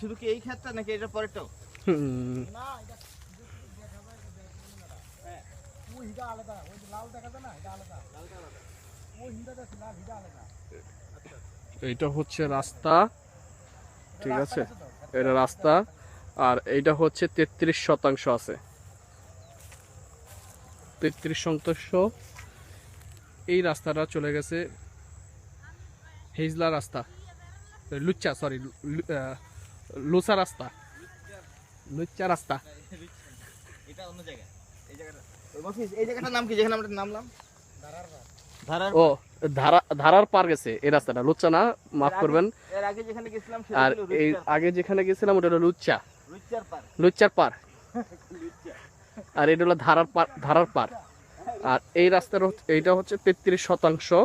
শুধু কি এই ক্ষেতটা নাকি এটা পরেরটাও? না এটা হ্যাঁ ওই হিটা আলাদা, ওই লাল দেখা যায় না, এটা আলাদা, লালটা আলাদা, ওই হিটাটা লাল হিটা আলাদা। এইটা হচ্ছে রাস্তা, ঠিক আছে, এটা রাস্তা। আর এইটা হচ্ছে 33% আছে, 33%। এই রাস্তাটা চলে গেছে হেজলা রাস্তা, লুচ্চা, সরি লুচা রাস্তা, লুচ্চা রাস্তা। এটা অন্য জায়গা, এই জায়গাটা ওই মফিজ, এই জায়গাটার নাম কি যেখানে আমরা নামলাম? ধারার। ও ধারার পার গেছে এই রাস্তাটা, লুচ্চা না, মাফ করবেন। এর আগে যেখানে গেছিলাম আর এই আগে যেখানে গেছিলাম ওটা হলো লুচ্চা, লুচ্চার পার। লুচ্চার পার। আর এটা হলো ধারার পার, ধারার পার। আর এই রাস্তার এইটা হচ্ছে 33%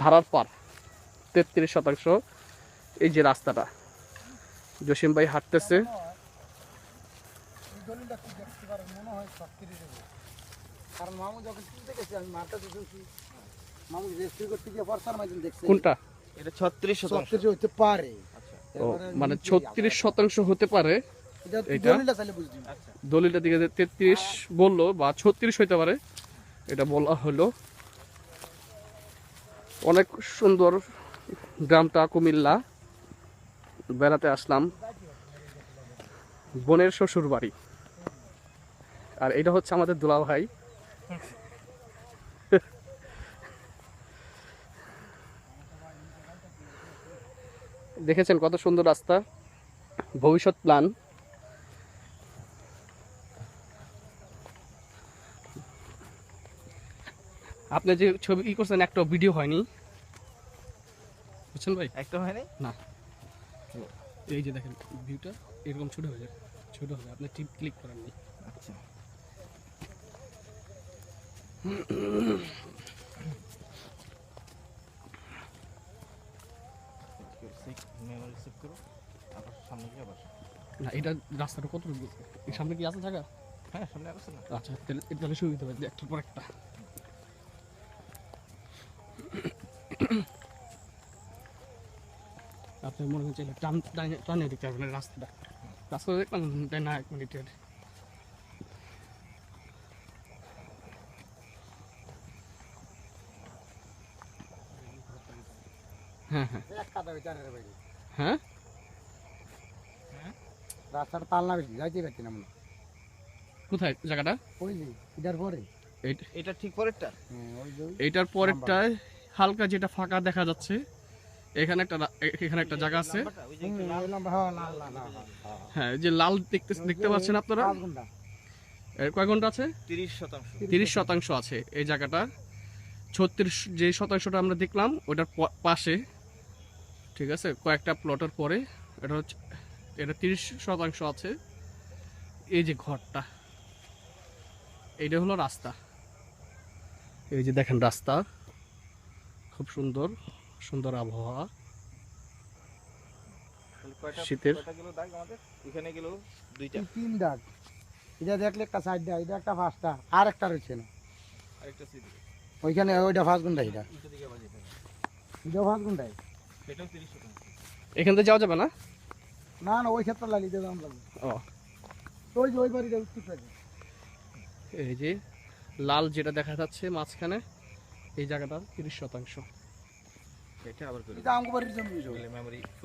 ধারার পার, 33%। এই যে রাস্তাটা জসিম ভাই হাঁটতেছে, এই দলিলটা কি দেখতে পারেন মনে হয় 36 দেব, কারণ মামু যখন তুলতে গেছে আমি মারটা দেখছি, মামু রেজিস্ট্রি করতে গিয়ে ফরসার মাইদিন দেখছে কোনটা? এটা 36%। 36 হতে পারে। ও মানে 36% হতে পারে। এটা এটা দলিলটা চাইলে বুঝবি। আচ্ছা, দলিলটা দিকে 33 বললো বা 36 হইতে পারে, এটা বলা হলো। অনেক সুন্দর গ্রামটা, কুমিল্লা। বেড়াতে আসলাম, বোনের শ্বশুর বাড়ি। আর এটা হচ্ছে আমাদের দুলা ভাই। দেখেছেন কত সুন্দর রাস্তা, ভবিষ্যৎ প্ল্যান। আপনি যে ছবি ই করছেন একটা ভিডিও হয়নি, বুঝছেন ভাই? একটা হয় নাই। না, এই যে দেখেন ভিউটা এরকম ছোট হয়ে যায়, ছোট হবে, আপনি টিপ ক্লিক করেননি। আচ্ছা, মেমোরি সেভ করো, আবার সামনে গিয়ে আবার। না, এটা রাস্তাটা কত, এর সামনে কি আছে জায়গা? হ্যাঁ, সামনে আছে না? আচ্ছা, তাহলে সুবিধা হবে একটার পর একটা। আপনি মনে হচ্ছে টানে দিতে হবে না রাস্তাটা, রাস্তা দেখলাম তাই না, 1 মিনিটের। হ্যাঁ হ্যাঁ এক কাদা বিচারের বাইরে হ্যাঁ, রাস্তাটা তাল না বেশি যাইতে পারছি না মনে, কোথায় জায়গাটা? ওই যে এটার পরে এটা ঠিক পরেরটা। ওই যে এইটার পরেরটায় হালকা যেটা ফাঁকা দেখা যাচ্ছে, এখানে একটা জায়গা আছে। নাম্বারটা ওই যে একটু লাল। লাল লম্বা, হ্যাঁ লাল লাল, হ্যাঁ, এই যে লাল দেখতে পাচ্ছেন আপনারা, 5 ঘন্টা এর কয় ঘন্টা আছে? 30%। 30% আছে এই জায়গাটা। 36 যে শতাংশটা আমরা দেখলাম ওটার পাশে, ঠিক আছে, কয়েকটা প্লটের পরে এটা হচ্ছে, এটা 30% আছে। এই যে ঘরটা, এইটা হলো রাস্তা। এই যে দেখেন রাস্তা, খুব সুন্দর সুন্দর আবহাওয়া। শীতের। কয়টা গেল দাগ আমাদের? এখানে গেল 2টা, 3 দাগ, এটা দেখলে একটা সাইড দাগ, এটা একটা 5টা, আর একটা রয়েছে না আরেকটা সিটি। ওইখানে, ওইটা 5 ঘন্টা, এটা উল্টো দিকে বাজে এটা। এটাও 5 ঘন্টায়। এটাও 30%। এখান থেকে যাওয়া যাবে না? না না, ওই ক্ষেত্রে লালিতে দাম লাগবে। ও, ওই যে ওই বাড়িটা উত্তর পাশে। এই যে লাল যেটা দেখা যাচ্ছে মাঝখানে, এই জায়গাটা 30%। এটা আবার করে এটা আমগো বাড়ির জমি। মেমোরি ফুল